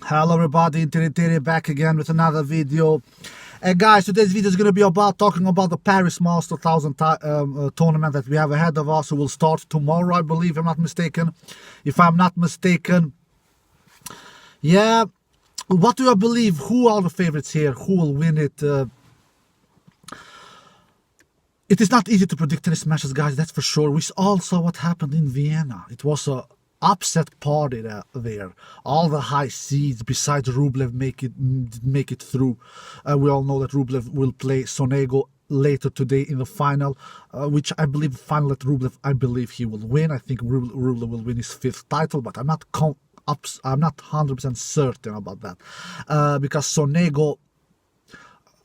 Hello everybody, Interi back again with another video. And guys, today's video is going to be about talking about the Paris Masters 1000 tournament that we have ahead of us. It will start tomorrow, I believe, if I'm not mistaken. If I'm not mistaken. Yeah, what do I believe? Who are the favorites here? Who will win it? It is not easy to predict tennis matches, guys, that's for sure. We all saw what happened in Vienna. It was a upset party there. All the high seeds besides Rublev make it through. We all know that Rublev will play Sonego later today in the final, which I believe final at Rublev, I believe he will win. I think Rublev will win his 5th title, but I'm not 100% certain about that, because Sonego,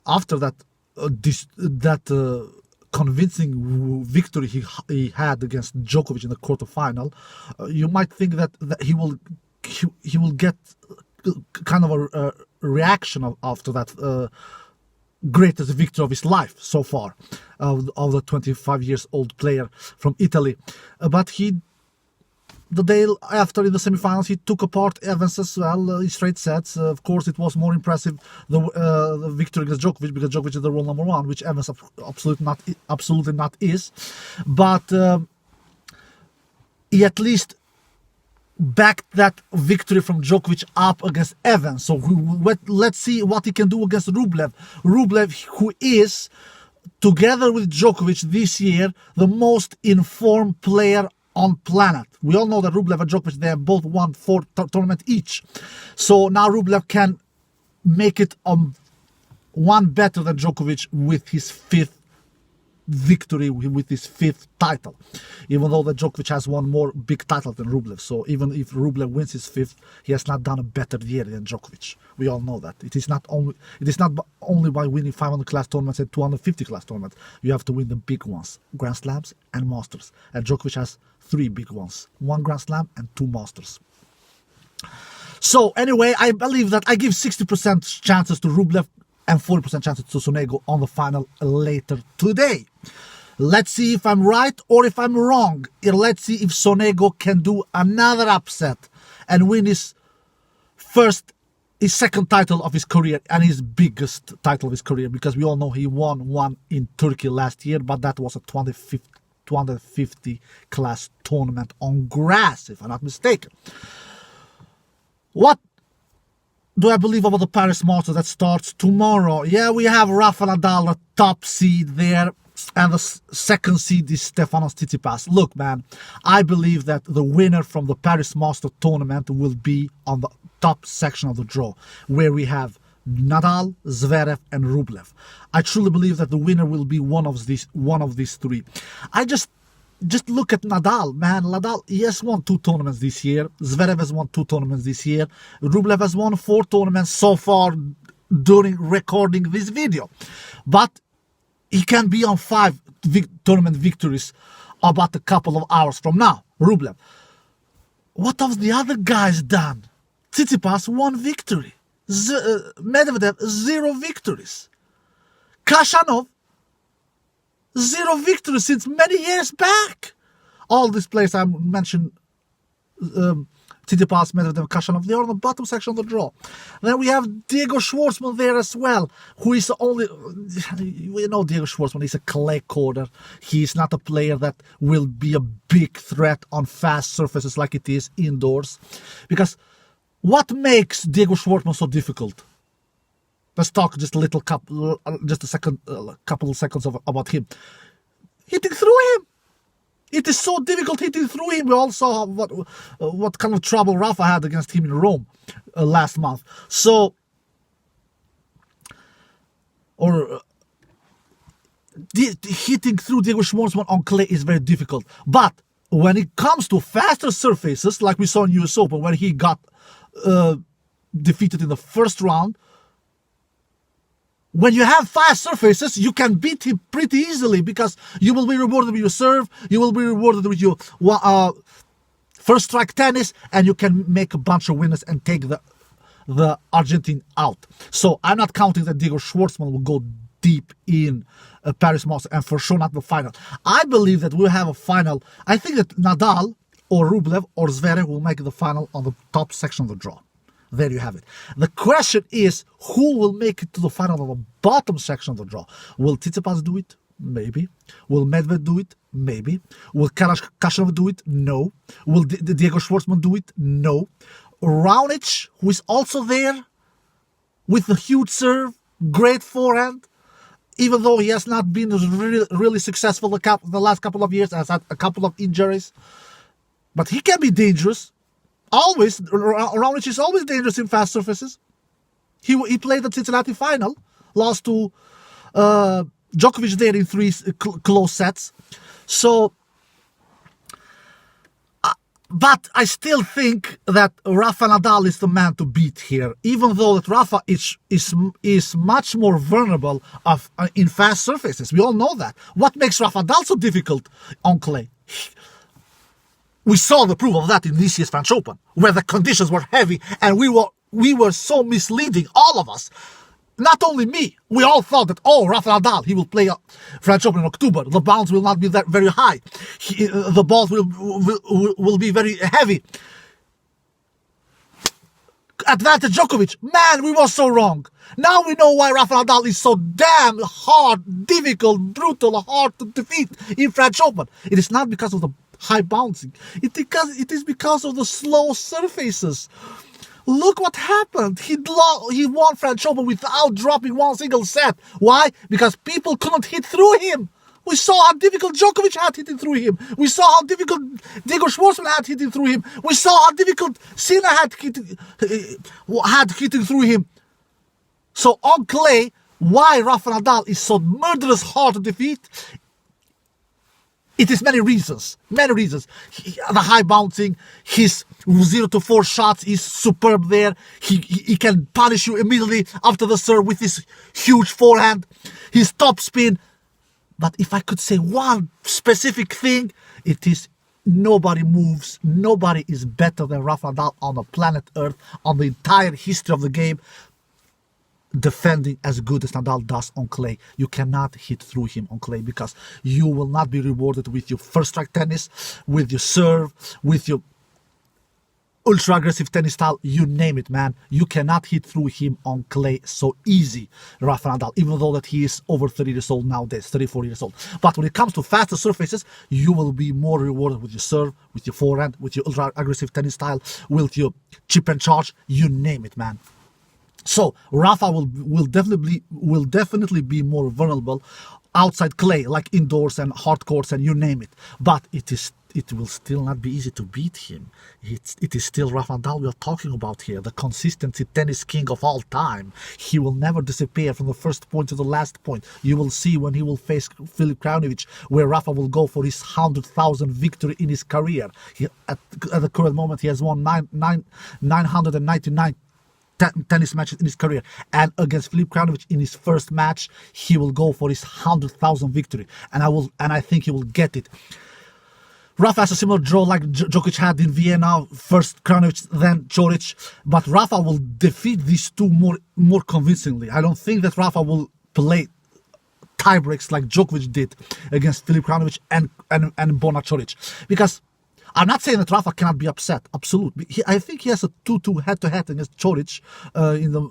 after that convincing victory he had against Djokovic in the quarterfinal, you might think that he will get kind of a reaction after that greatest victory of his life so far, of the 25 years old player from Italy. But the day after, in the semifinals, he took apart Evans as well in straight sets. Of course, it was more impressive the victory against Djokovic, because Djokovic is the world number 1, which Evans absolutely not is. But he at least backed that victory from Djokovic up against Evans. So let's see what he can do against Rublev. Rublev, who is, together with Djokovic this year, the most informed player on planet. We all know that Rublev and Djokovic, they have both won 4 tournaments each. So now Rublev can make it one better than Djokovic with his 5th victory, with his 5th title. Even though that Djokovic has won more big titles than Rublev. So even if Rublev wins his 5th, he has not done a better year than Djokovic. We all know that. It is not only by winning 500 class tournaments and 250 class tournaments. You have to win the big ones, Grand Slams and Masters. And Djokovic has 3 big ones, 1 Grand Slam and 2 Masters. So anyway, I believe that I give 60% chances to Rublev and 40% chances to Sonego on the final later today. Let's see if I'm right or if I'm wrong. Let's see if Sonego can do another upset and win his 2nd title of his career and his biggest title of his career, because we all know he won one in Turkey last year, but that was a 250 class tournament on grass, if I'm not mistaken. What do I believe about the Paris Masters that starts tomorrow? Yeah, we have Rafa Nadal, the top seed there, and the 2nd seed is Stefanos Tsitsipas. Look, man, I believe that the winner from the Paris Masters tournament will be on the top section of the draw, where we have Nadal, Zverev, and Rublev. I truly believe that the winner will be one of these 3. I just look at Nadal, man. Nadal, he has won 2 tournaments this year. Zverev has won 2 tournaments this year. Rublev has won 4 tournaments so far during recording this video. But he can be on 5 tournament victories about a couple of hours from now, Rublev. What have the other guys done? Tsitsipas, 1 victory. Medvedev, 0 victories. Khachanov, 0 victories since many years back. All these players I mentioned, Tsitsipas, Medvedev, Khachanov, they are on the bottom section of the draw. Then we have Diego Schwartzman there as well, who is only, we know Diego Schwartzman is a clay courter. He is not a player that will be a big threat on fast surfaces like it is indoors. Because what makes Diego Schwartzman so difficult? Let's talk just a couple of seconds about him. Hitting through him. It is so difficult hitting through him. We all saw what kind of trouble Rafa had against him in Rome last month. So, hitting through Diego Schwartzman on clay is very difficult. But when it comes to faster surfaces, like we saw in US Open, when he got defeated in the 1st round, when you have fast surfaces, you can beat him pretty easily, because you will be rewarded with your serve, you will be rewarded with your 1st strike tennis, and you can make a bunch of winners and take the Argentine out. So I'm not counting that Diego Schwartzman will go deep in Paris Masters, and for sure not the final. I believe that we'll have a final. I think that Nadal or Rublev or Zverev will make the final on the top section of the draw. There you have it. The question is, who will make it to the final of the bottom section of the draw? Will Tsitsipas do it? Maybe. Will Medvedev do it? Maybe. Will Kasparov do it? No. Will Diego Schwartzman do it? No. Raonic, who is also there with a huge serve, great forehand, even though he has not been really successful the last couple of years, has had a couple of injuries, but he can be dangerous. Always, Raonic is always dangerous in fast surfaces. He played the Cincinnati final, lost to Djokovic there in 3 close sets. So, but I still think that Rafa Nadal is the man to beat here, even though that Rafa is much more vulnerable in fast surfaces. We all know that. What makes Rafa Nadal so difficult on clay? We saw the proof of that in this year's French Open, where the conditions were heavy and we were so misleading, all of us. Not only me, we all thought that, Rafa Nadal, he will play French Open in October. The bounce will not be that very high. The balls will be very heavy. Advantage Djokovic. Man, we were so wrong. Now we know why Rafa Nadal is so damn hard, difficult, brutal, hard to defeat in French Open. It is not because of the high bouncing. It is because of the slow surfaces. Look what happened. He won French Open without dropping one single set. Why? Because people couldn't hit through him. We saw how difficult Djokovic had hitting through him. We saw how difficult Diego Schwartzman had hitting through him. We saw how difficult Sinner had hitting through him. So on clay, why Rafa Nadal is so murderous hard to defeat? It is many reasons. Many reasons. The high bouncing, his 0-4 shots is superb there. He can punish you immediately after the serve with his huge forehand. His top spin. But if I could say one specific thing, it is nobody moves. Nobody is better than Rafa Nadal on the planet Earth, on the entire history of the game, defending as good as Nadal does on clay. You cannot hit through him on clay because you will not be rewarded with your first strike tennis, with your serve, with your ultra aggressive tennis style, you name it, man. You cannot hit through him on clay so easy, Rafa Nadal, even though that he is over 30 years old nowadays, 34 years old. But when it comes to faster surfaces, you will be more rewarded with your serve, with your forehand, with your ultra aggressive tennis style, with your chip and charge, you name it, man. So Rafa will definitely be more vulnerable outside clay, like indoors and hard courts and you name it. But it will still not be easy to beat him. It is still Rafa Nadal we are talking about here, the consistency tennis king of all time. He will never disappear from the first point to the last point. You will see when he will face Filip Krajinovic, where Rafa will go for his 100,000 victory in his career. At the current moment, he has won 999 tennis matches in his career, and against Filip Krajinovic in his first match, he will go for his 100,000 victory, and I think he will get it. Rafa has a similar draw like Djokovic had in Vienna, first Krajinovic, then Coric, but Rafa will defeat these two more convincingly. I don't think that Rafa will play tie breaks like Djokovic did against Filip Krajinovic and Borna Coric, because I'm not saying that Rafa cannot be upset. Absolutely. I think he has a 2-2 head-to-head against Coric in the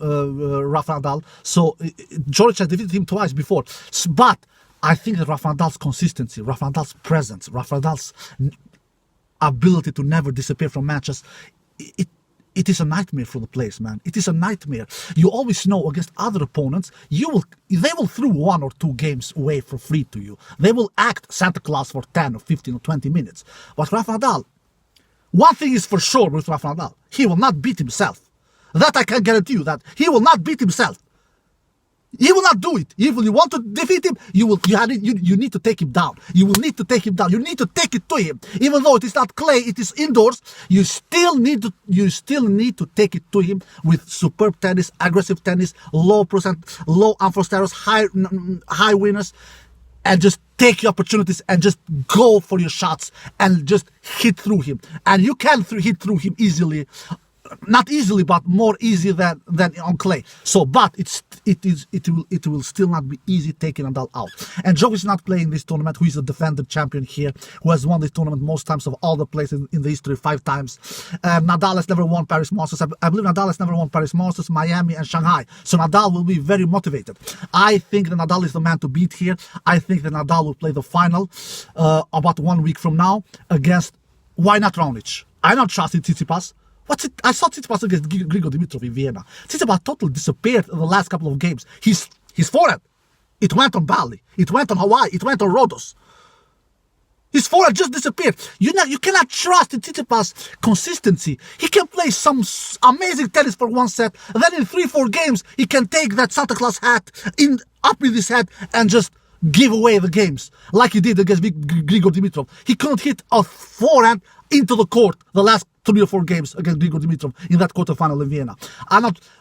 Rafa Nadal. So Coric has defeated him twice before. But I think that Rafa Nadal's consistency, Rafa Nadal's presence, Rafa Nadal's ability to never disappear from matches, it is a nightmare for the players, man. It is a nightmare. You always know against other opponents, they will throw 1 or 2 games away for free to you. They will act Santa Claus for 10 or 15 or 20 minutes. But Rafa Nadal, one thing is for sure with Rafa Nadal, he will not beat himself. That I can guarantee you, that he will not beat himself. He will not do it. If you want to defeat him, you need to take him down. You will need to take him down. You need to take it to him. Even though it is not clay, it is indoors. You still need to take it to him with superb tennis, aggressive tennis, low unforced errors, high winners, and just take your opportunities and just go for your shots and just hit through him. And you can hit through him easily. not easily, but more easy than on clay. So, but it will still not be easy taking Nadal out. And Djokovic is not playing this tournament, who is a defending champion here, who has won this tournament most times of all the players in the history, 5 times. Nadal has never won Paris Masters. I believe Nadal has never won Paris Masters, Miami, and Shanghai. So Nadal will be very motivated. I think that Nadal is the man to beat here. I think that Nadal will play the final about 1 week from now against, why not Raonic? I don't trust in Tsitsipas. What's it? I saw Tsitsipas against Grigor Dimitrov in Vienna. Tsitsipas totally disappeared in the last couple of games. His forehand, it went on Bali, it went on Hawaii, it went on Rhodos. His forehand just disappeared. You cannot trust in Tsitsipas' consistency. He can play some amazing tennis for one set, and then in 3-4 games he can take that Santa Claus hat up with his head and just give away the games like he did against Grigor Dimitrov. He couldn't hit a forehand into the court the last 3 or 4 games against Grigor Dimitrov in that quarterfinal in Vienna.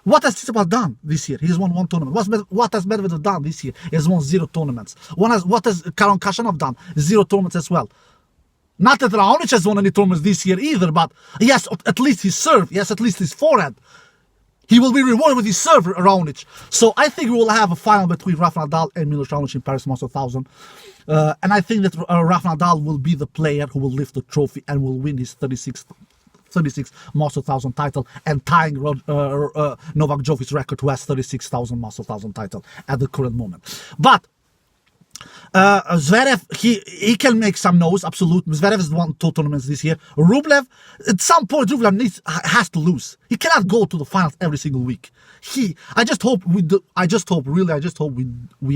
What has Tsitsipas done this year? He has won 1 tournament. What has Medvedev done this year? He has won 0 tournaments. What has Karen Khachanov done? 0 tournaments as well. Not that Raonic has won any tournaments this year either, but he has at least his serve. He has at least his forehand. He will be rewarded with his serve, Raonic. So I think we will have a final between Rafa Nadal and Milos Raonic in Paris Masters 1000. And I think that Rafa Nadal will be the player who will lift the trophy and will win his 36th Masters 1000 title, and tying Novak Djokovic's record, who has 36,000 Masters 1000 title at the current moment. But Zverev, he can make some noise, absolutely. Zverev has won 2 tournaments this year. Rublev, at some point, Rublev has to lose. He cannot go to the finals every single week. I just hope we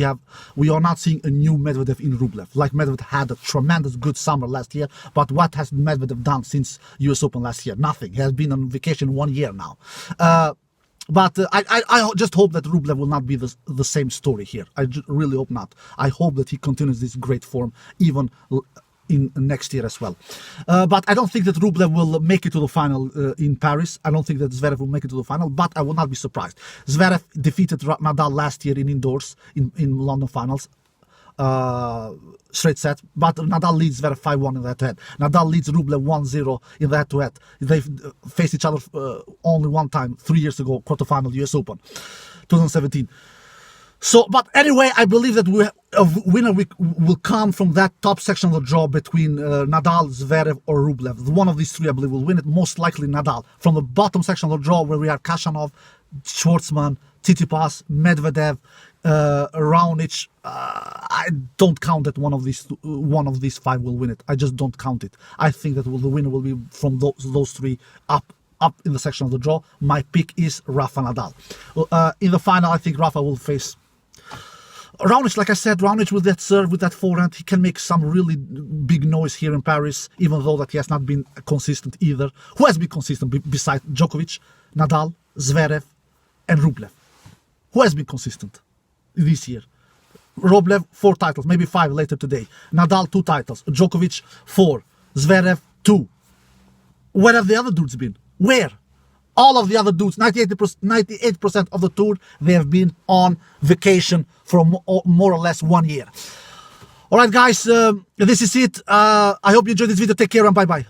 are not seeing a new Medvedev in Rublev. Like Medvedev had a tremendous good summer last year, but what has Medvedev done since US Open last year? Nothing. He has been on vacation 1 year now. But I just hope that Rublev will not be the same story here. I really hope not. I hope that he continues this great form even in next year as well. But I don't think that Rublev will make it to the final in Paris. I don't think that Zverev will make it to the final, but I will not be surprised. Zverev defeated Nadal last year in indoors in London finals. Straight set, but Nadal leads Zverev 5-1 in that head. Nadal leads Rublev 1-0 in that head. They faced each other only one time 3 years ago, quarterfinal US Open 2017. So, but anyway, I believe that a winner will come from that top section of the draw between Nadal, Zverev, or Rublev. One of these 3, I believe, will win it. Most likely Nadal. From the bottom section of the draw, where we have Khachanov, Schwartzman, Tsitsipas, Medvedev, Raonic, I don't count that one of these 5 will win it. I just don't count it. I think that the winner will be from those 3 up in the section of the draw. My pick is Rafa Nadal. In the final, I think Rafa will face Raonic. Like I said, Raonic with that serve, with that forehand, he can make some really big noise here in Paris, even though that he has not been consistent either. Who has been consistent besides Djokovic, Nadal, Zverev, and Rublev? Who has been consistent this year? Rublev 4 titles, maybe 5 later today. Nadal 2 titles. Djokovic 4. Zverev 2. Where have the other dudes been? Where? All of the other dudes, 98% of the tour, they have been on vacation for more or less 1 year. All right, guys, this is it. I hope you enjoyed this video. Take care and bye-bye.